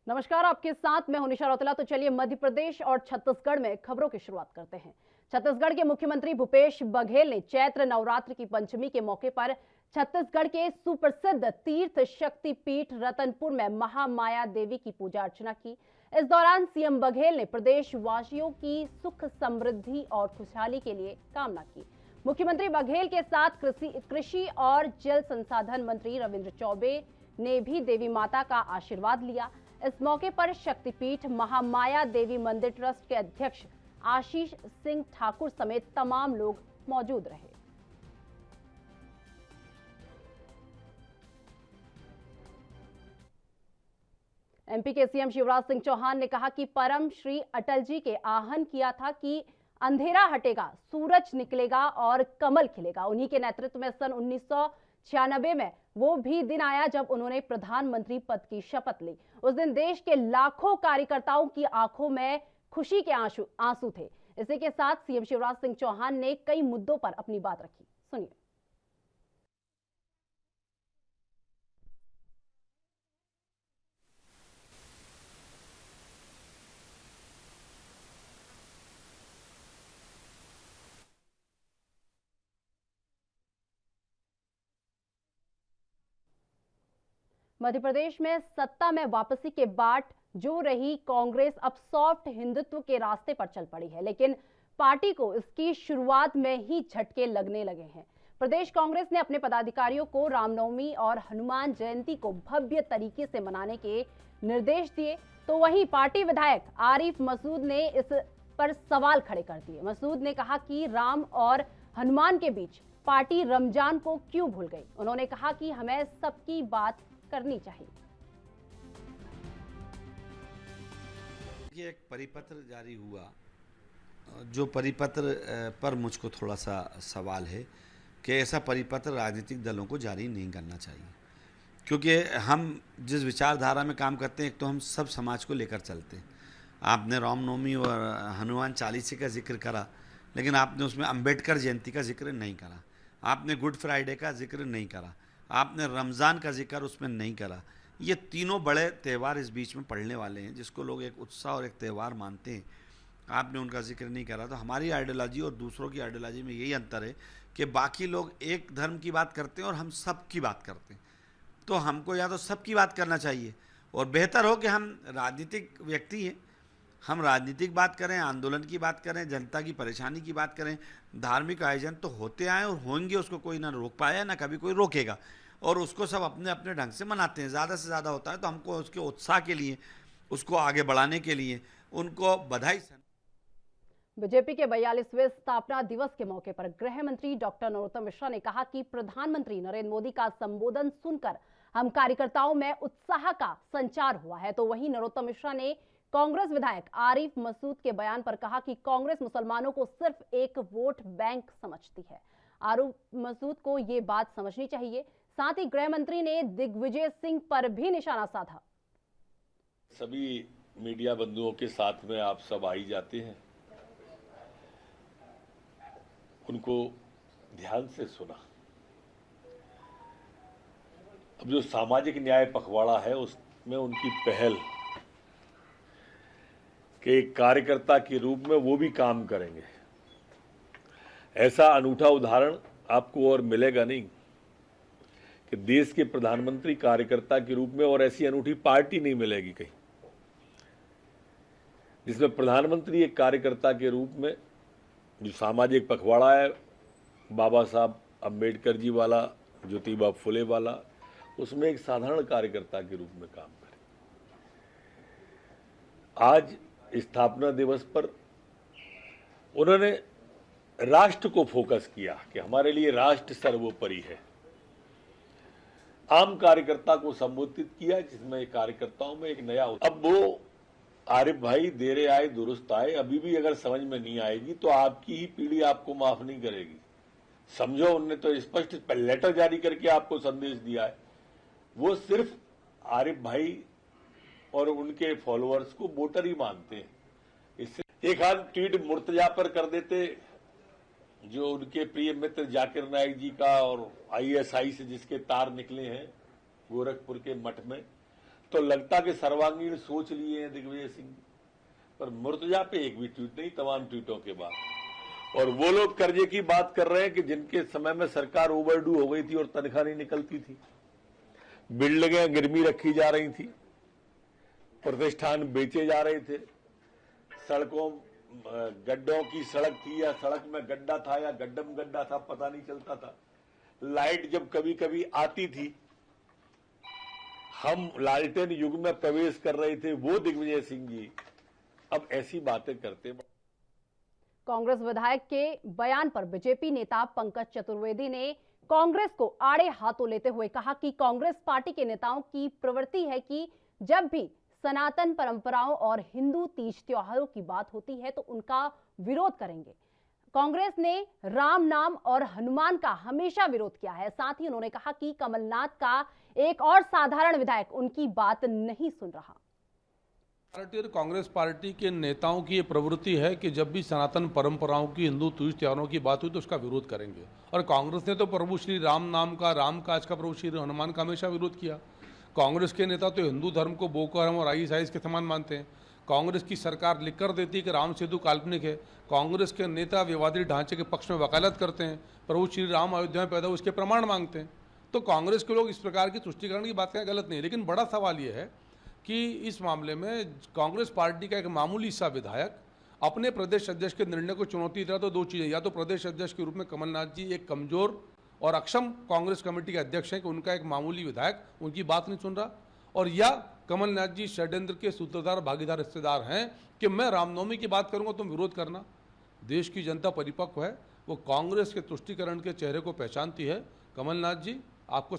नमस्कार, आपके साथ मैं हूं निशा रौतेला। तो चलिए मध्य प्रदेश और छत्तीसगढ़ में खबरों की शुरुआत करते हैं। छत्तीसगढ़ के मुख्यमंत्री भूपेश बघेल ने चैत्र नवरात्र की पंचमी के मौके पर छत्तीसगढ़ के सुप्रसिद्ध तीर्थ शक्ति पीठ रतनपुर में महामाया देवी की पूजा अर्चना की। इस दौरान सीएम बघेल ने प्रदेश वासियों की सुख समृद्धि और खुशहाली के लिए कामना की। मुख्यमंत्री बघेल के साथ कृषि और जल संसाधन मंत्री रविंद्र चौबे ने भी देवी माता का आशीर्वाद लिया। इस मौके पर शक्तिपीठ महामाया देवी मंदिर ट्रस्ट के अध्यक्ष आशीष सिंह ठाकुर समेत तमाम लोग मौजूद रहे। एमपी के सीएम शिवराज सिंह चौहान ने कहा कि परम श्री अटल जी के आह्वान किया था कि अंधेरा हटेगा, सूरज निकलेगा और कमल खिलेगा। उन्हीं के नेतृत्व में सन 1996 में वो भी दिन आया जब उन्होंने प्रधानमंत्री पद की शपथ ली। उस दिन देश के लाखों कार्यकर्ताओं की आंखों में खुशी के आंसू थे। इसी के साथ सीएम शिवराज सिंह चौहान ने कई मुद्दों पर अपनी बात रखी। सुनिए। मध्य प्रदेश में सत्ता में वापसी के बाद जो रही कांग्रेस अब सॉफ्ट हिंदुत्व के रास्ते पर चल पड़ी है, लेकिन पार्टी को इसकी शुरुआत में ही झटके लगने लगे हैं। प्रदेश कांग्रेस ने अपने पदाधिकारियों को रामनवमी और हनुमान जयंती को भव्य तरीके से मनाने के निर्देश दिए, तो वहीं पार्टी विधायक आरिफ मसूद ने इस पर सवाल खड़े कर दिए। मसूद ने कहा कि राम और हनुमान के बीच पार्टी रमजान को क्यों भूल गई। उन्होंने कहा कि हमें सबकी बात करनी चाहिए। ये एक परिपत्र जारी हुआ, जो परिपत्र पर मुझको थोड़ा सा सवाल है कि ऐसा परिपत्र राजनीतिक दलों को जारी नहीं करना चाहिए, क्योंकि हम जिस विचारधारा में काम करते हैं, एक तो हम सब समाज को लेकर चलते हैं। आपने रामनवमी और हनुमान चालीसे का जिक्र करा, लेकिन आपने उसमें अंबेडकर जयंती का जिक्र नहीं करा, आपने गुड फ्राइडे का जिक्र नहीं करा, आपने रमज़ान का जिक्र उसमें नहीं करा। ये तीनों बड़े त्यौहार इस बीच में पड़ने वाले हैं, जिसको लोग एक उत्साह और एक त्यौहार मानते हैं, आपने उनका जिक्र नहीं करा। तो हमारी आइडियोलॉजी और दूसरों की आइडियोलॉजी में यही अंतर है कि बाकी लोग एक धर्म की बात करते हैं और हम सब की बात करते हैं। तो हमको या तो सबकी बात करना चाहिए, और बेहतर हो कि हम राजनीतिक व्यक्ति हैं, हम राजनीतिक बात करें, आंदोलन की बात करें, जनता की परेशानी की बात करें। धार्मिक आयोजन तो होते आए और होंगे, उसको कोई ना रोक पाया, ना कभी कोई रोकेगा, और उसको सब अपने अपने ढंग से मनाते हैं। ज़्यादा से ज़्यादा होता है तो हमको उसके उत्साह के लिए, उसको आगे बढ़ाने के लिए उनको बधाई। बीजेपी के 42वें स्थापना दिवस के मौके पर गृह मंत्री डॉक्टर नरोत्तम मिश्रा ने कहा कि प्रधानमंत्री नरेंद्र मोदी का संबोधन सुनकर हम कार्यकर्ताओं में उत्साह का संचार हुआ है। तो वहीं नरोत्तम मिश्रा ने कांग्रेस विधायक आरिफ मसूद के बयान पर कहा कि कांग्रेस मुसलमानों को सिर्फ एक वोट बैंक समझती है। आरिफ मसूद को ये बात समझनी चाहिए। साथ ही गृह मंत्री ने दिग्विजय सिंह पर भी निशाना साधा। सभी मीडिया बंधुओं के साथ में आप सब आई जाते हैं, उनको ध्यान से सुना। अब जो सामाजिक न्याय पखवाड़ा है, उसमें उनकी पहल के एक कार्यकर्ता के रूप में वो भी काम करेंगे, ऐसा अनूठा उदाहरण आपको और मिलेगा नहीं कि देश के प्रधानमंत्री कार्यकर्ता के रूप में, और ऐसी अनूठी पार्टी नहीं मिलेगी कहीं जिसमें प्रधानमंत्री एक कार्यकर्ता के रूप में जो सामाजिक पखवाड़ा है, बाबा साहब अम्बेडकर जी वाला, ज्योतिबा फुले वाला, उसमें एक साधारण कार्यकर्ता के रूप में काम करें। आज स्थापना दिवस पर उन्होंने राष्ट्र को फोकस किया कि हमारे लिए राष्ट्र सर्वोपरि है। आम कार्यकर्ता को संबोधित किया, जिसमें कार्यकर्ताओं में एक नया। अब वो आरिफ भाई देरे आए दुरुस्त आए, अभी भी अगर समझ में नहीं आएगी तो आपकी ही पीढ़ी आपको माफ नहीं करेगी। समझो, उनने तो स्पष्ट लेटर जारी करके आपको संदेश दिया है। वो सिर्फ आरिफ भाई और उनके फॉलोअर्स को वोटर ही मानते हैं। इससे एक हाथ ट्वीट मुर्तजा पर कर देते, जो उनके प्रिय मित्र जाकिर नाइक जी का और आईएसआई से जिसके तार निकले हैं गोरखपुर के मठ में, तो लगता कि सर्वांगीण सोच लिए हैं दिग्विजय सिंह, पर मुर्तजा पे एक भी ट्वीट नहीं तमाम ट्वीटों के बाद। और वो लोग कर्जे की बात कर रहे हैं कि जिनके समय में सरकार ओवरड्यू हो गई थी और तनख्वाह नहीं निकलती थी, बिल्डिंगें गिरवी रखी जा रही थी, प्रतिष्ठान बेचे जा रहे थे, सड़कों गड्ढों की सड़क थी या सड़क में गड्ढा था या गड्ढा में गड्ढा था, पता नहीं चलता था। लाइट जब कभी कभी आती थी, हम लालटेन युग में प्रवेश कर रहे थे, वो दिग्विजय सिंह जी अब ऐसी बातें करते। कांग्रेस विधायक के बयान पर बीजेपी नेता पंकज चतुर्वेदी ने कांग्रेस को आड़े हाथों लेते हुए कहा कि कांग्रेस पार्टी के नेताओं की प्रवृत्ति है कि जब भी सनातन परंपराओं और हिंदू तीज त्योहारों की बात होती है तो उनका विरोध करेंगे। कांग्रेस ने राम नाम और हनुमान का हमेशा विरोध किया है। साथ ही उन्होंने कहा कि कमलनाथ का एक और साधारण विधायक उनकी बात नहीं सुन रहा। भारतीय कांग्रेस पार्टी के नेताओं की ये प्रवृत्ति है कि जब भी सनातन परंपराओं की, हिंदू तीज त्योहारों की बात हुई तो उसका विरोध करेंगे। और कांग्रेस ने तो प्रभु श्री राम नाम का, राम काज का, प्रभु श्री हनुमान का हमेशा विरोध किया। कांग्रेस के नेता तो हिंदू धर्म को बोको हराम और आईएसआईएस के समान मानते हैं। कांग्रेस की सरकार लिख कर देती है कि राम सेतु काल्पनिक है। कांग्रेस के नेता विवादित ढांचे के पक्ष में वकालत करते हैं, प्रभु श्री राम अयोध्या में पैदा हुए उसके प्रमाण मांगते हैं। तो कांग्रेस के लोग इस प्रकार की तुष्टिकरण की बात करें गलत नहीं, लेकिन बड़ा सवाल यह है कि इस मामले में कांग्रेस पार्टी का एक मामूली सा विधायक अपने प्रदेश अध्यक्ष के निर्णय को चुनौती दे रहा। तो दो चीज़ें, या तो प्रदेश अध्यक्ष के रूप में कमलनाथ जी एक कमजोर और अक्षम कांग्रेस कमेटी के अध्यक्ष हैं कि उनका एक मामूली विधायक उनकी बात नहीं सुन रहा, और या कमलनाथ जी षड्यंत्र के सूत्रधार, भागीदार, हिस्सेदार हैं कि मैं रामनवमी की बात करूंगा तुम विरोध करना। देश की जनता परिपक्व है, वो कांग्रेस के तुष्टिकरण के चेहरे को पहचानती है। कमलनाथ जी आपको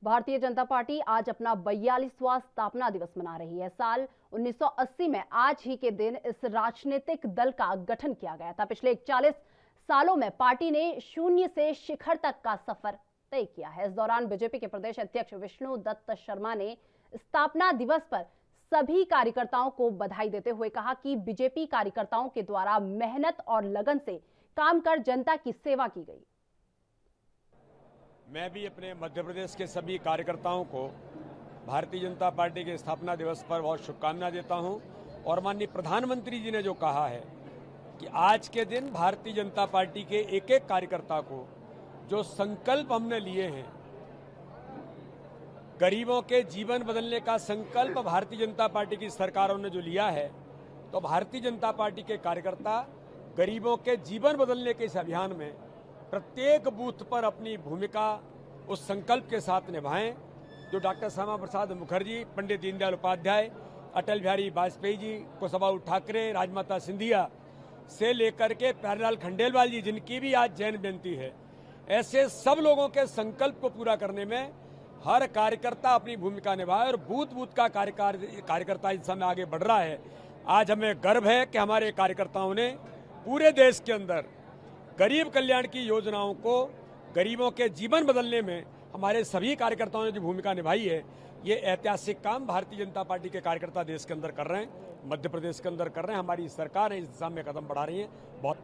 भारतीय जनता पार्टी आज अपना 42वां स्थापना दिवस मना रही है। साल 1980 में आज ही के दिन इस राजनीतिक दल का गठन किया गया था। पिछले 40 सालों में पार्टी ने शून्य से शिखर तक का सफर तय किया है। इस दौरान बीजेपी के प्रदेश अध्यक्ष विष्णु दत्त शर्मा ने स्थापना दिवस पर सभी कार्यकर्ताओं को बधाई देते हुए कहा कि बीजेपी कार्यकर्ताओं के द्वारा मेहनत और लगन से काम कर जनता की सेवा की गई। मैं भी अपने मध्य प्रदेश के सभी कार्यकर्ताओं को भारतीय जनता पार्टी के स्थापना दिवस पर बहुत शुभकामनाएं देता हूं। और माननीय प्रधानमंत्री जी ने जो कहा है कि आज के दिन भारतीय जनता पार्टी के एक एक कार्यकर्ता को जो संकल्प हमने लिए हैं, गरीबों के जीवन बदलने का संकल्प भारतीय जनता पार्टी की सरकारों ने जो लिया है, तो भारतीय जनता पार्टी के कार्यकर्ता गरीबों के जीवन बदलने के इस अभियान में प्रत्येक बूथ पर अपनी भूमिका उस संकल्प के साथ निभाएं जो डॉक्टर श्यामा प्रसाद मुखर्जी, पंडित दीनदयाल उपाध्याय, अटल बिहारी वाजपेयी जी, कुशवाहा ठाकरे, राजमाता सिंधिया से लेकर के प्यारेलाल खंडेलवाल जी, जिनकी भी आज जैन जयंती है, ऐसे सब लोगों के संकल्प को पूरा करने में हर कार्यकर्ता अपनी भूमिका निभाए। और बूथ बूथ का कार्यकर्ता इस समय आगे बढ़ रहा है। आज हमें गर्व है कि हमारे कार्यकर्ताओं ने पूरे देश के अंदर गरीब कल्याण की योजनाओं को, गरीबों के जीवन बदलने में हमारे सभी कार्यकर्ताओं ने जो भूमिका निभाई है, ये ऐतिहासिक काम भारतीय जनता पार्टी के कार्यकर्ता देश के अंदर कर रहे हैं, मध्य प्रदेश के अंदर कर रहे हैं। हमारी सरकार है इस दिशा में कदम बढ़ा रही है बहुत।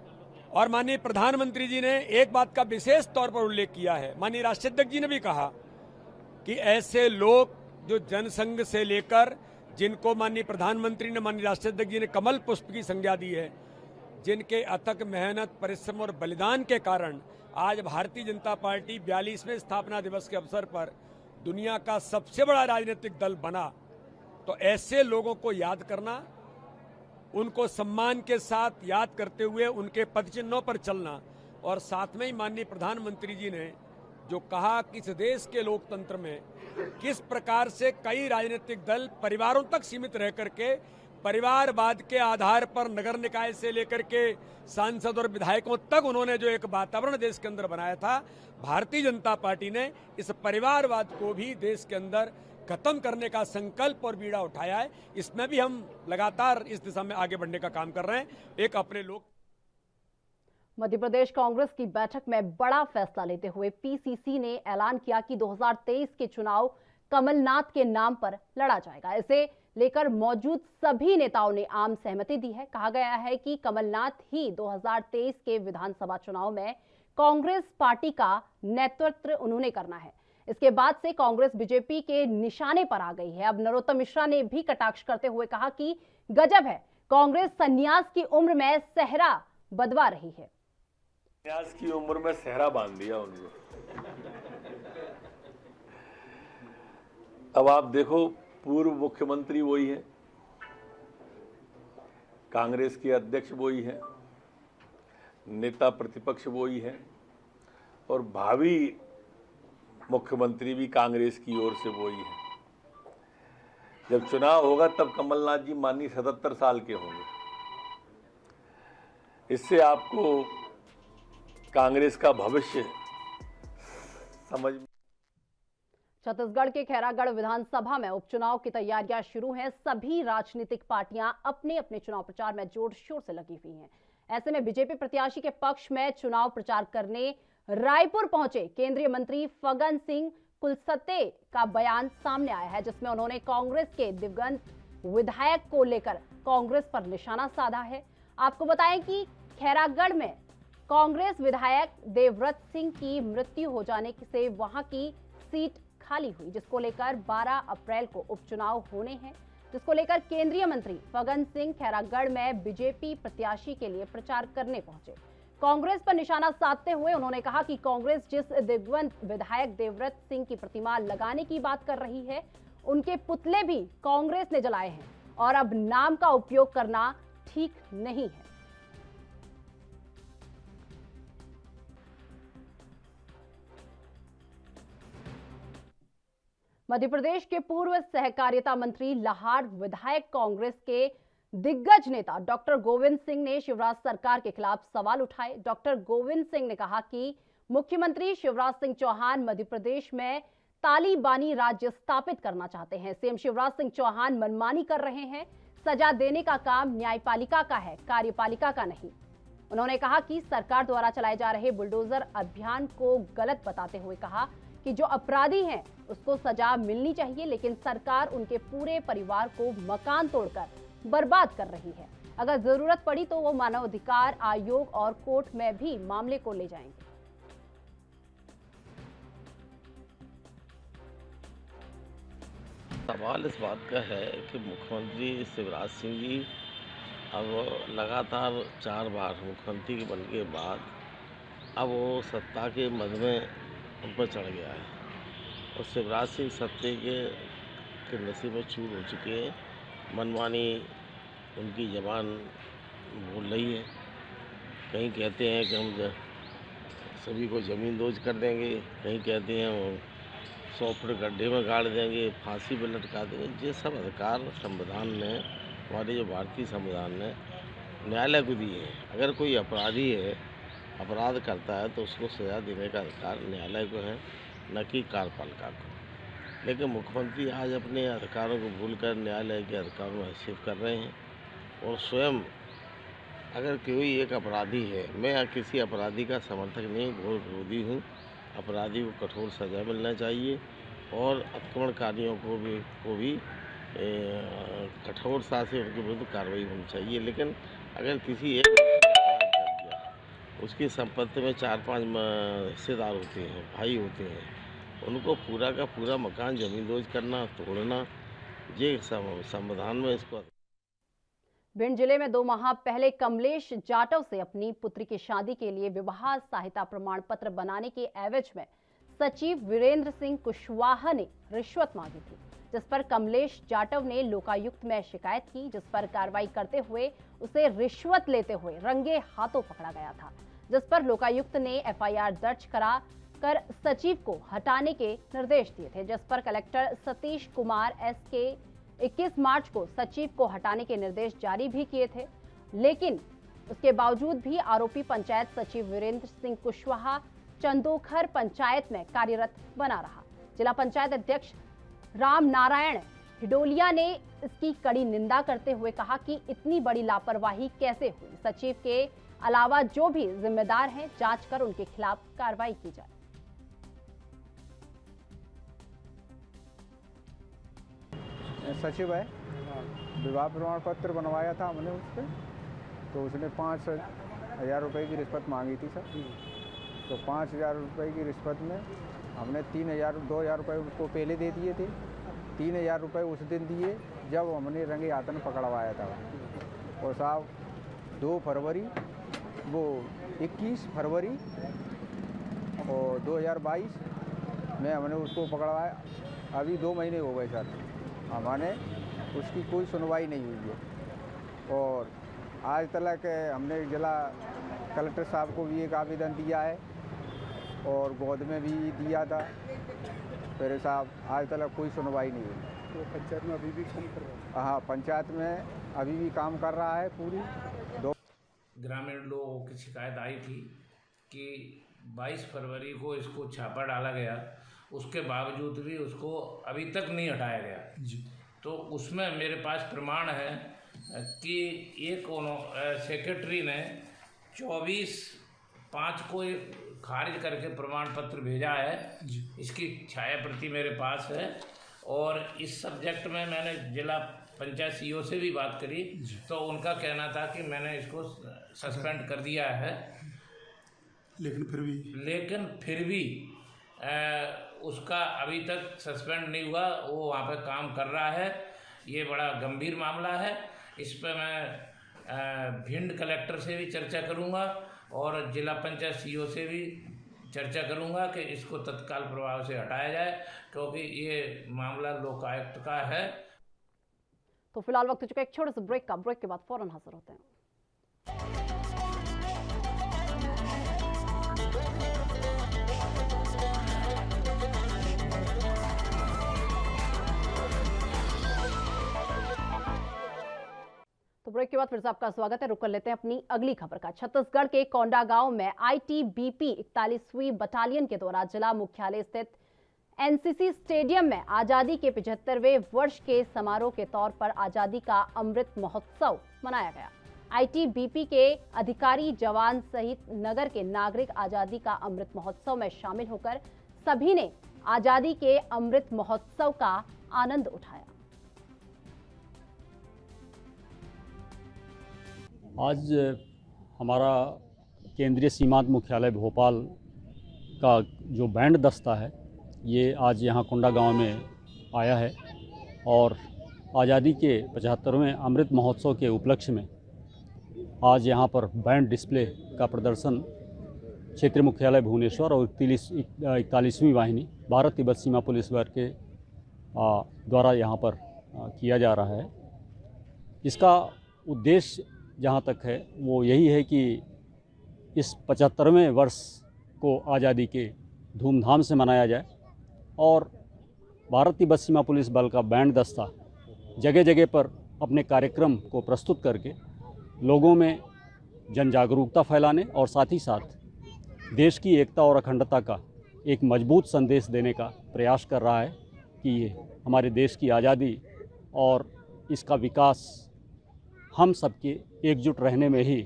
और माननीय प्रधानमंत्री जी ने एक बात का विशेष तौर पर उल्लेख किया है। माननीय राष्ट्राध्यक्ष जी ने भी कहा कि ऐसे लोग जो जनसंघ से लेकर, जिनको माननीय प्रधानमंत्री ने, माननीय राष्ट्राध्यक्ष जी ने कमल पुष्प की संज्ञा दी है, जिनके अथक मेहनत, परिश्रम और बलिदान के कारण आज भारतीय जनता पार्टी 42वें स्थापना दिवस के अवसर पर दुनिया का सबसे बड़ा राजनीतिक दल बना, तो ऐसे लोगों को याद करना, उनको सम्मान के साथ याद करते हुए उनके पदचिन्हों पर चलना, और साथ में ही माननीय प्रधानमंत्री जी ने जो कहा कि इस देश के लोकतंत्र में किस प्रकार से कई राजनीतिक दल परिवारों तक सीमित रह करके परिवारवाद के आधार पर नगर निकाय से लेकर के सांसद और विधायकों तक उन्होंने जो एक वातावरण देश के अंदर बनाया था, भारतीय जनता पार्टी ने इस परिवारवाद को भी देश के अंदर खत्म करने का संकल्प और बीड़ा उठाया है। इसमें भी हम लगातार इस दिशा में आगे बढ़ने का काम कर रहे हैं। एक अपने लोग मध्य प्रदेश कांग्रेस की बैठक में बड़ा फैसला लेते हुए पीसीसी ने ऐलान किया कि 2023 के चुनाव कमलनाथ के नाम पर लड़ा जाएगा। इसे लेकर मौजूद सभी नेताओं ने आम सहमति दी है। कहा गया है कि कमलनाथ ही 2023 के विधानसभा चुनाव में कांग्रेस पार्टी का नेतृत्व उन्होंने करना है। इसके बाद से कांग्रेस बीजेपी के निशाने पर आ गई है। अब नरोत्तम मिश्रा ने भी कटाक्ष करते हुए कहा कि गजब है, कांग्रेस संन्यास की उम्र में सेहरा बदवा रही है। संन्यास की उम्र में सेहरा बांध दिया उनको। अब आप देखो, पूर्व मुख्यमंत्री वही है, कांग्रेस के अध्यक्ष वही है, नेता प्रतिपक्ष वही है और भावी मुख्यमंत्री भी कांग्रेस की ओर से वही है। जब चुनाव होगा तब कमलनाथ जी माननीय 77 साल के होंगे। इससे आपको कांग्रेस का भविष्य समझ। छत्तीसगढ़ के खैरागढ़ विधानसभा में उपचुनाव की तैयारियां शुरू हैं। सभी राजनीतिक पार्टियां अपने अपने चुनाव प्रचार में जोर शोर से लगी हुई हैं। ऐसे में बीजेपी प्रत्याशी के पक्ष में चुनाव प्रचार करने रायपुर पहुंचे केंद्रीय मंत्री फग्गन सिंह कुलस्ते का बयान सामने आया है, जिसमें उन्होंने कांग्रेस के दिवंगत विधायक को लेकर कांग्रेस पर निशाना साधा है। आपको बताएं कि खैरागढ़ में कांग्रेस विधायक देवव्रत सिंह की मृत्यु हो जाने से वहां की सीट खाली हुई, जिसको लेकर 12 अप्रैल को उपचुनाव होने हैं, जिसको लेकर केंद्रीय मंत्री फग्गन सिंह खैरागढ़ में बीजेपी प्रत्याशी के लिए प्रचार करने पहुंचे। कांग्रेस पर निशाना साधते हुए उन्होंने कहा कि कांग्रेस जिस दिवंगत विधायक देवव्रत सिंह की प्रतिमा लगाने की बात कर रही है, उनके पुतले भी कांग्रेस ने जलाए हैं और अब नाम का उपयोग करना ठीक नहीं है। मध्य प्रदेश के पूर्व सहकारिता मंत्री लाहार विधायक कांग्रेस के दिग्गज नेता डॉक्टर गोविंद सिंह ने शिवराज सरकार के खिलाफ सवाल उठाए। डॉक्टर गोविंद सिंह ने कहा कि मुख्यमंत्री शिवराज सिंह चौहान मध्य प्रदेश में तालिबानी राज्य स्थापित करना चाहते हैं। सीएम शिवराज सिंह चौहान मनमानी कर रहे हैं। सजा देने का काम न्यायपालिका का है, कार्यपालिका का नहीं। उन्होंने कहा कि सरकार द्वारा चलाए जा रहे बुलडोजर अभियान को गलत बताते हुए कहा कि जो अपराधी हैं उसको सजा मिलनी चाहिए, लेकिन सरकार उनके पूरे परिवार को मकान तोड़कर बर्बाद कर रही है। अगर जरूरत पड़ी तो वो मानवाधिकार आयोग और कोर्ट में भी मामले को ले जाएंगे। सवाल इस बात का है कि मुख्यमंत्री शिवराज सिंह जी अब लगातार 4 बार मुख्यमंत्री के बनने के बाद अब वो सत्ता के मद में उन पर चढ़ गया है और शिवराज सिंह सत्ते के नशे में चूर हो चुके हैं। मनमानी उनकी जबान बोल रही है। कहीं कहते हैं कि हम सभी को ज़मीन दोज कर देंगे, कहीं कहते हैं 100 फुट गड्ढे में गाड़ देंगे, फांसी पर लटका देंगे। ये सब अधिकार संविधान ने, हमारे जो भारतीय संविधान ने न्यायालय को दिए हैं। अगर कोई अपराधी है, अपराध करता है तो उसको सज़ा देने का अधिकार न्यायालय को है, न कि कार्यपालिका को। लेकिन मुख्यमंत्री आज अपने अधिकारों को भूलकर न्यायालय के अधिकारों में हस्तक्षेप कर रहे हैं और स्वयं अगर कोई एक अपराधी है, मैं किसी अपराधी का समर्थक नहीं, घोर विरोधी हूँ। अपराधी को कठोर सजा मिलना चाहिए और आक्रमणकारियों को भी कठोरता से उनके विरुद्ध कार्रवाई होनी चाहिए। लेकिन अगर किसी एक अपराध कर दिया, उसकी संपत्ति में 4-5 हिस्सेदार होते हैं, भाई होते हैं, उनको पूरा का पूरा मकान जमींदोज करना, तोड़ना, ये संविधान में इसको। भिंड जिले में 2 माह पहले कमलेश जाटव से अपनी पुत्री की शादी के लिए विवाह सहायता प्रमाण पत्र बनाने के एवज में सचिव वीरेंद्र सिंह कुशवाहा ने रिश्वत मांगी थी, जिस पर कमलेश जाटव ने लोकायुक्त में शिकायत की, जिस पर कार्रवाई करते हुए उसे रिश्वत लेते हुए रंगे हाथों पकड़ा गया था, जिस पर लोकायुक्त ने एफआईआर दर्ज करा कर सचिव को हटाने के निर्देश दिए थे, जिस पर कलेक्टर सतीश कुमार एस के 21 मार्च को सचिव को हटाने के निर्देश जारी भी किए थे। लेकिन उसके बावजूद भी आरोपी पंचायत सचिव वीरेंद्र सिंह कुशवाहा चंदोखर पंचायत में कार्यरत बना रहा। जिला पंचायत अध्यक्ष राम नारायण हिडोलिया ने इसकी कड़ी निंदा करते हुए कहा कि इतनी बड़ी लापरवाही कैसे हुई। सचिव के अलावा जो भी जिम्मेदार हैं, जांच कर उनके खिलाफ कार्रवाई की जाए। सचिव है, विवाह प्रमाण पत्र बनवाया था हमने उस पर, तो उसने 5,000 रुपये की रिश्वत मांगी थी सर। तो 5,000 रुपये की रिश्वत में हमने 2,000 रुपये उसको पहले दे दिए थे। 3,000 रुपये उस दिन दिए जब हमने रंगे हाथन पकड़वाया था। और साहब 2 फरवरी वो 21 फरवरी और 2022 में हमने उसको पकड़वाया। अभी 2 महीने हो गए सर, हमारे उसकी कोई सुनवाई नहीं हुई है। और आज तक हमने जिला कलेक्टर साहब को भी एक आवेदन दिया है और गोद में भी दिया था, फिर साहब आज तक कोई सुनवाई नहीं हुई। तो पंचायत में अभी भी काम कर रहा है? हाँ, पंचायत में अभी भी काम कर रहा है पूरी। ग्रामीण लोगों की शिकायत आई थी कि 22 फरवरी को इसको छापा डाला गया, उसके बावजूद भी उसको अभी तक नहीं हटाया गया जी। तो उसमें मेरे पास प्रमाण है कि एक सेक्रेटरी ने 24/5 को खारिज करके प्रमाण पत्र भेजा है जी। इसकी छाया प्रति मेरे पास है। और इस सब्जेक्ट में मैंने जिला पंचायत सीईओ से भी बात करी तो उनका कहना था कि मैंने इसको सस्पेंड कर दिया है, लेकिन फिर भी उसका अभी तक सस्पेंड नहीं हुआ, वो वहाँ पे काम कर रहा है। ये बड़ा गंभीर मामला है। इस पर मैं भिंड कलेक्टर से भी चर्चा करूँगा और जिला पंचायत सीईओ से भी चर्चा करूँगा कि इसको तत्काल प्रभाव से हटाया जाए, क्योंकि ये मामला लोकायुक्त का है। तो फिलहाल वक्त हो चुका है एक छोटे से ब्रेक का। ब्रेक के बाद फौरन हाजिर होते हैं। तो ब्रेक के बाद फिर से आपका स्वागत है। रुक कर लेते हैं अपनी अगली खबर का। छत्तीसगढ़ के कोंडागांव में आईटीबीपी 41वीं बटालियन के द्वारा जिला मुख्यालय स्थित एनसीसी स्टेडियम में आजादी के 75वें वर्ष के समारोह के तौर पर आजादी का अमृत महोत्सव मनाया गया। आईटीबीपी के अधिकारी, जवान सहित नगर के नागरिक आजादी का अमृत महोत्सव में शामिल होकर सभी ने आजादी के अमृत महोत्सव का आनंद उठाया। आज हमारा केंद्रीय सीमांत मुख्यालय भोपाल का जो बैंड दस्ता है ये आज यहाँ कोंडागांव में आया है और आज़ादी के 75वें अमृत महोत्सव के उपलक्ष्य में आज यहाँ पर बैंड डिस्प्ले का प्रदर्शन क्षेत्रीय मुख्यालय भुवनेश्वर और 41वीं वाहिनी भारत तिब्बत सीमा पुलिस बल के द्वारा यहाँ पर किया जा रहा है। इसका उद्देश्य जहाँ तक है वो यही है कि इस 75वें वर्ष को आज़ादी के धूमधाम से मनाया जाए और भारत तिब्बत सीमा पुलिस बल का बैंड दस्ता जगह जगह पर अपने कार्यक्रम को प्रस्तुत करके लोगों में जन जागरूकता फैलाने और साथ ही साथ देश की एकता और अखंडता का एक मजबूत संदेश देने का प्रयास कर रहा है कि ये हमारे देश की आज़ादी और इसका विकास हम सबके एकजुट रहने में ही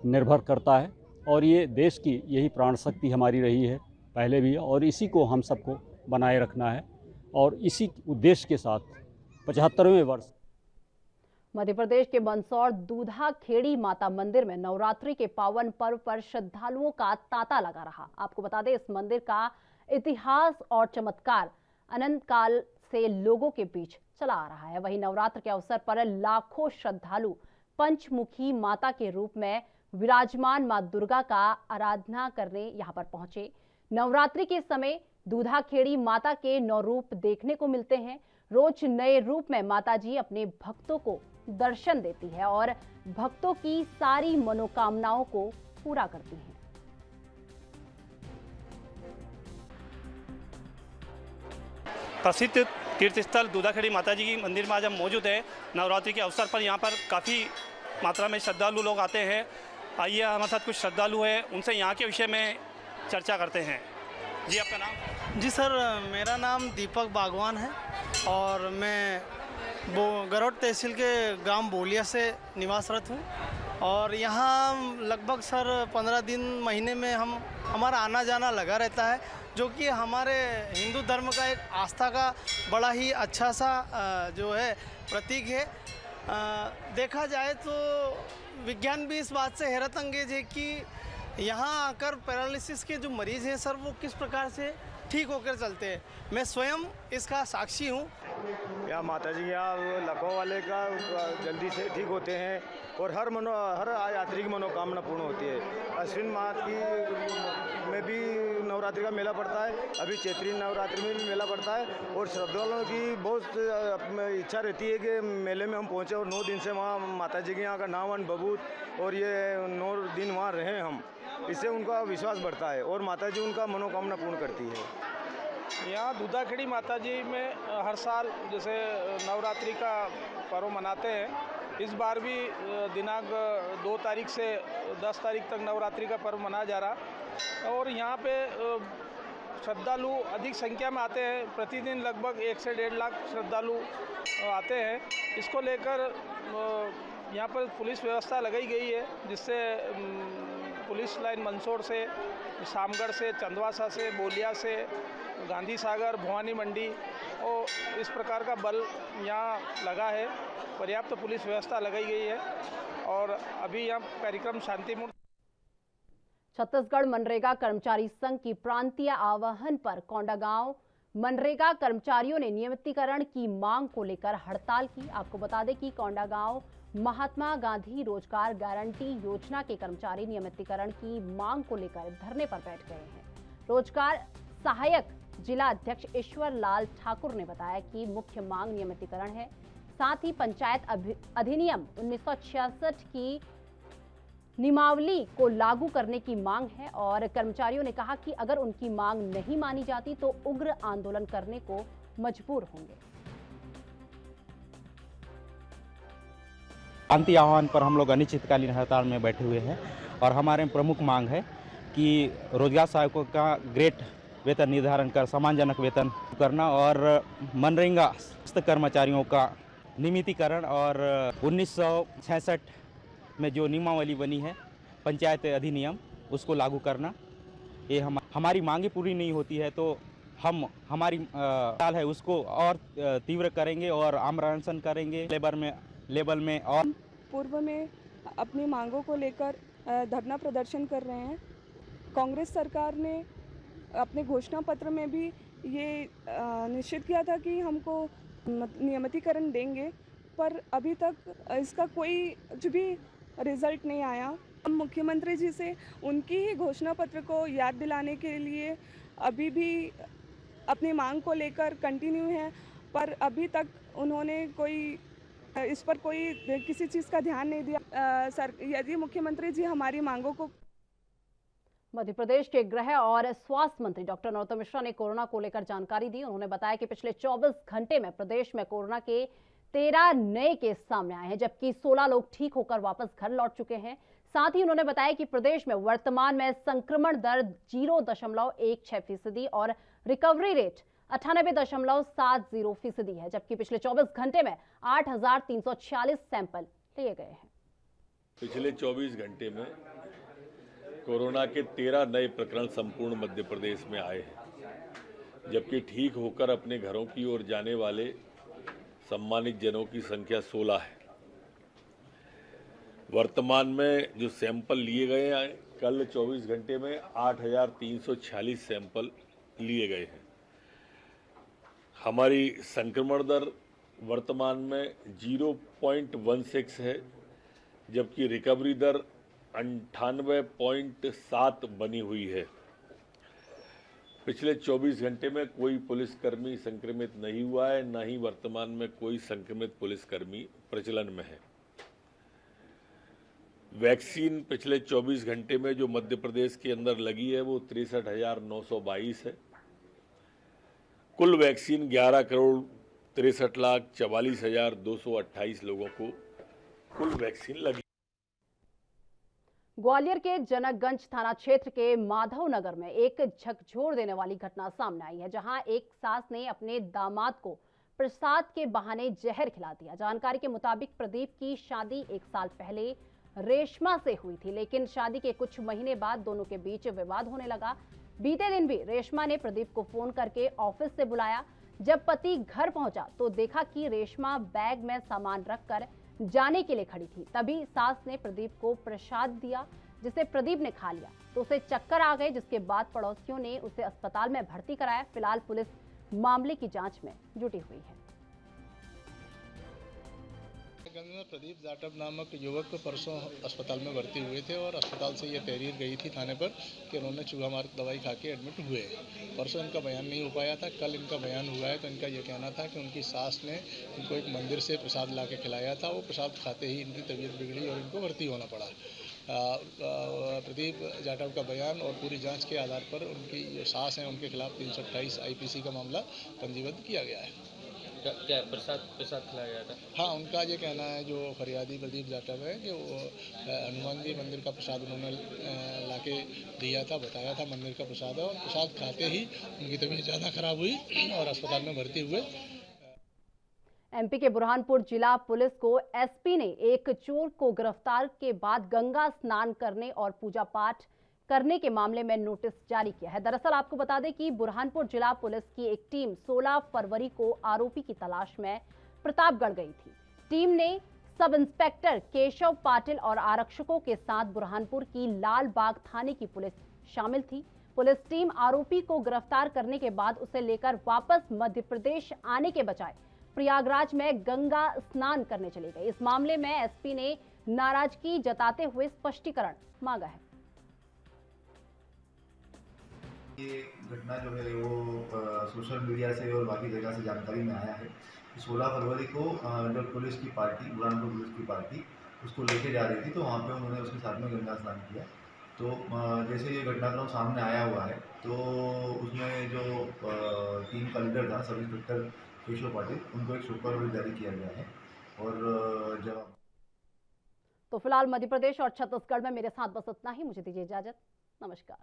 निर्भर करता है और ये देश की यही प्राण शक्ति हमारी रही है पहले भी और इसी को हम सबको बनाए रखना है और इसी उद्देश्य के साथ 75वें वर्ष। मध्य प्रदेश के मंदसौर दूधा खेड़ी माता मंदिर में नवरात्रि के पावन पर्व पर श्रद्धालुओं का तांता लगा रहा। आपको बता दें, इस मंदिर का इतिहास और चमत्कार अनंत काल से लोगों के बीच चला आ रहा है। वहीं नवरात्र के अवसर पर लाखों श्रद्धालु पंचमुखी माता के रूप में विराजमान मां दुर्गा का आराधना करने यहां पर पहुंचे। नवरात्रि के समय दूधा खेड़ी माता के 9 रूप देखने को मिलते हैं। रोज नए रूप में माता जी अपने भक्तों को दर्शन देती है और भक्तों की सारी मनोकामनाओं को पूरा करती हैं। प्रसिद्ध तीर्थस्थल दूधाखेड़ी माता जी की मंदिर में आज हम मौजूद है। नवरात्रि के अवसर पर यहाँ पर काफ़ी मात्रा में श्रद्धालु लोग आते हैं। आइए हमारे साथ कुछ श्रद्धालु हैं, उनसे यहाँ के विषय में चर्चा करते हैं। जी आपका नाम? जी सर, मेरा नाम दीपक बागवान है और मैं गरौट तहसील के ग्राम बोलिया से निवासरत हूँ और यहाँ लगभग सर 15 दिन महीने में हमारा आना जाना लगा रहता है, जो कि हमारे हिंदू धर्म का एक आस्था का बड़ा ही अच्छा सा जो है प्रतीक है। देखा जाए तो विज्ञान भी इस बात से हैरत अंगेज है कि यहाँ आकर पैरालिसिस के जो मरीज़ हैं सर वो किस प्रकार से ठीक होकर चलते हैं। मैं स्वयं इसका साक्षी हूँ। यहाँ माता जी यहाँ लखनऊ वाले का जल्दी से ठीक होते हैं और हर यात्री की मनोकामना पूर्ण होती है। अश्विन माह की में भी नवरात्रि का मेला पड़ता है, अभी चैत्री नवरात्रि में भी मेला पड़ता है और श्रद्धालुओं की बहुत इच्छा रहती है कि मेले में हम पहुँचे और 9 दिन से वहाँ माता जी के यहाँ का नामन बबूत और ये 9 दिन वहाँ रहें हम, इससे उनका विश्वास बढ़ता है और माता जी उनका मनोकामना पूर्ण करती है। यहाँ दूधाखेड़ी माता जी में हर साल जैसे नवरात्रि का पर्व मनाते हैं, इस बार भी दिनांक 2 तारीख से 10 तारीख तक नवरात्रि का पर्व मनाया जा रहा और यहाँ पे श्रद्धालु अधिक संख्या में आते हैं। प्रतिदिन लगभग 1 से 1.5 लाख श्रद्धालु आते हैं। इसको लेकर यहाँ पर पुलिस व्यवस्था लगाई गई है, जिससे पुलिस लाइन मंदसौर से, शामगढ़ से, चंदवासा से, बोलिया से, गांधी सागर, भवानी मंडी और इस प्रकार का बल यहाँ लगा है। पर्याप्त पुलिस व्यवस्था लगाई गई है और अभी यहाँ कार्यक्रम शांतिपूर्ण। छत्तीसगढ़ मनरेगा कर्मचारी संघ की प्रांतीय आह्वान पर कोंडागांव मनरेगा कर्मचारियों ने नियमितीकरण की मांग को लेकर हड़ताल की। आपको बता दें कि कोंडागांव महात्मा गांधी रोजगार गारंटी योजना के कर्मचारी नियमितीकरण की मांग को लेकर धरने पर बैठ गए हैं। रोजगार सहायक जिला अध्यक्ष ईश्वर लाल ठाकुर ने बताया कि मुख्य मांग नियमितीकरण है, साथ ही पंचायत अधिनियम 1966 की नियमावली को लागू करने की मांग है और कर्मचारियों ने कहा कि अगर उनकी मांग नहीं मानी जाती तो उग्र आंदोलन करने को मजबूर होंगे। शांति आह्वान पर हम लोग अनिश्चितकालीन हड़ताल में बैठे हुए हैं और हमारे प्रमुख मांग है कि रोजगार सहायकों का ग्रेड वेतन निर्धारण कर सम्मानजनक वेतन करना और मनरेगा कर्मचारियों का नियमितीकरण और 1966 में जो नियमावली बनी है पंचायत अधिनियम उसको लागू करना। ये हमारी मांगे पूरी नहीं होती है तो हम हमारी हड़ताल है उसको और तीव्र करेंगे और आमरण अनशन करेंगे लेबल में। और पूर्व में अपनी मांगों को लेकर धरना प्रदर्शन कर रहे हैं। कांग्रेस सरकार ने अपने घोषणा पत्र में भी ये निश्चित किया था कि हमको नियमितीकरण देंगे, पर अभी तक इसका कोई कुछ भी रिजल्ट नहीं आया। हम मुख्यमंत्री जी से उनकी ही घोषणा पत्र को याद दिलाने के लिए अभी भी अपनी मांग को लेकर कंटिन्यू है, पर अभी तक उन्होंने इस पर कोई किसी चीज़ का ध्यान नहीं दिया। यदि मुख्यमंत्री जी हमारी मांगों को। मध्य प्रदेश के गृह और स्वास्थ्य मंत्री डॉक्टर नरोत्तम मिश्रा ने कोरोना को लेकर जानकारी दी। उन्होंने बताया कि पिछले 24 घंटे में प्रदेश में कोरोना के 13 नए केस सामने आए हैं, जबकि 16 लोग ठीक होकर वापस घर लौट चुके हैं। साथ ही उन्होंने बताया कि प्रदेश में वर्तमान में संक्रमण दर 0.16% और रिकवरी रेट 98.70% है, जबकि पिछले 24 घंटे में 8,346 सैंपल लिए गए हैं। पिछले 24 घंटे में कोरोना के 13 नए प्रकरण संपूर्ण मध्य प्रदेश में आए हैं, जबकि ठीक होकर अपने घरों की ओर जाने वाले सम्मानित जनों की संख्या 16 है। वर्तमान में जो सैंपल लिए गए हैं, कल 24 घंटे में 8,346 सैंपल लिए गए हैं। हमारी संक्रमण दर वर्तमान में 0.16 है, जबकि रिकवरी दर 98.7 बनी हुई है। पिछले 24 घंटे में कोई पुलिसकर्मी संक्रमित नहीं हुआ है, न ही वर्तमान में कोई संक्रमित पुलिसकर्मी प्रचलन में है। वैक्सीन पिछले 24 घंटे में जो मध्य प्रदेश के अंदर लगी है वो 63,922 है। कुल वैक्सीन 11,63,44,228 लोगों को कुल वैक्सीन लगी। ग्वालियर के जनकगंज थाना क्षेत्र के माधव नगर में एक झकझोर देने वाली घटना सामने आई है, जहां एक सास ने अपने दामाद को प्रसाद के बहाने जहर खिला दिया। जानकारी के मुताबिक प्रदीप की शादी 1 साल पहले रेशमा से हुई थी, लेकिन शादी के कुछ महीने बाद दोनों के बीच विवाद होने लगा। बीते दिन भी रेशमा ने प्रदीप को फोन करके ऑफिस से बुलाया। जब पति घर पहुंचा तो देखा कि रेशमा बैग में सामान रखकर जाने के लिए खड़ी थी। तभी सास ने प्रदीप को प्रसाद दिया। जिसे प्रदीप ने खा लिया तो उसे चक्कर आ गए, जिसके बाद पड़ोसियों ने उसे अस्पताल में भर्ती कराया। फिलहाल पुलिस मामले की जांच में जुटी हुई है। गंज में प्रदीप जाटव नामक युवक परसों अस्पताल में भर्ती हुए थे और अस्पताल से ये तहरीर गई थी थाने पर कि उन्होंने चूहा मार दवाई खा के एडमिट हुए। परसों इनका बयान नहीं हो पाया था, कल इनका बयान हुआ है। तो इनका ये कहना था कि उनकी सास ने इनको एक मंदिर से प्रसाद ला के खिलाया था। वो प्रसाद खाते ही इनकी तबीयत बिगड़ी और इनको भर्ती होना पड़ा। प्रदीप जाटव का बयान और पूरी जाँच के आधार पर उनकी जो सास हैं उनके खिलाफ 328 IPC का मामला पंजीबद्ध किया गया है। क्या प्रसाद खिलाया गया था? हाँ, उनका ये कहना है जो फरियादी प्रदीप जाटव है कि वो हनुमान जी मंदिर का प्रसाद उन्होंने लाके दिया था, बताया था मंदिर का प्रसाद है और प्रसाद खाते ही उनकी तबीयत ज़्यादा खराब हुई और अस्पताल में भर्ती हुए। MP के बुरहानपुर जिला पुलिस को SP ने एक चोर को गिरफ्तार के बाद गंगा स्नान करने और पूजा पाठ करने के मामले में नोटिस जारी किया है। दरअसल आपको बता दें कि बुरहानपुर जिला पुलिस की एक टीम 16 फरवरी को आरोपी की तलाश में प्रतापगढ़ गई थी। टीम ने सब इंस्पेक्टर केशव पाटिल और आरक्षकों के साथ बुरहानपुर की लाल बाग थाने की पुलिस शामिल थी। पुलिस टीम आरोपी को गिरफ्तार करने के बाद उसे लेकर वापस मध्य प्रदेश आने के बजाय प्रयागराज में गंगा स्नान करने चली गई। इस मामले में SP ने नाराजगी जताते हुए स्पष्टीकरण मांगा है। ये घटना जो है वो सोशल मीडिया से और बाकी जगह से जानकारी में आया है। 16 फरवरी को जो पुलिस की पार्टी, बुरहानपुर पुलिस की पार्टी उसको लेके जा रही थी, तो वहाँ पे उन्होंने उसके साथ में गंगा स्नान किया। तो जैसे ये घटनाक्रम सामने आया हुआ है तो उसमें जो टीम का लीडर था सब इंस्पेक्टर केशव पाटिल, उनको एक सुपरवाइजर जारी किया गया है। और जब तो फिलहाल मध्य प्रदेश और छत्तीसगढ़ में मेरे साथ बस इतना ही। मुझे दीजिए इजाजत। नमस्कार।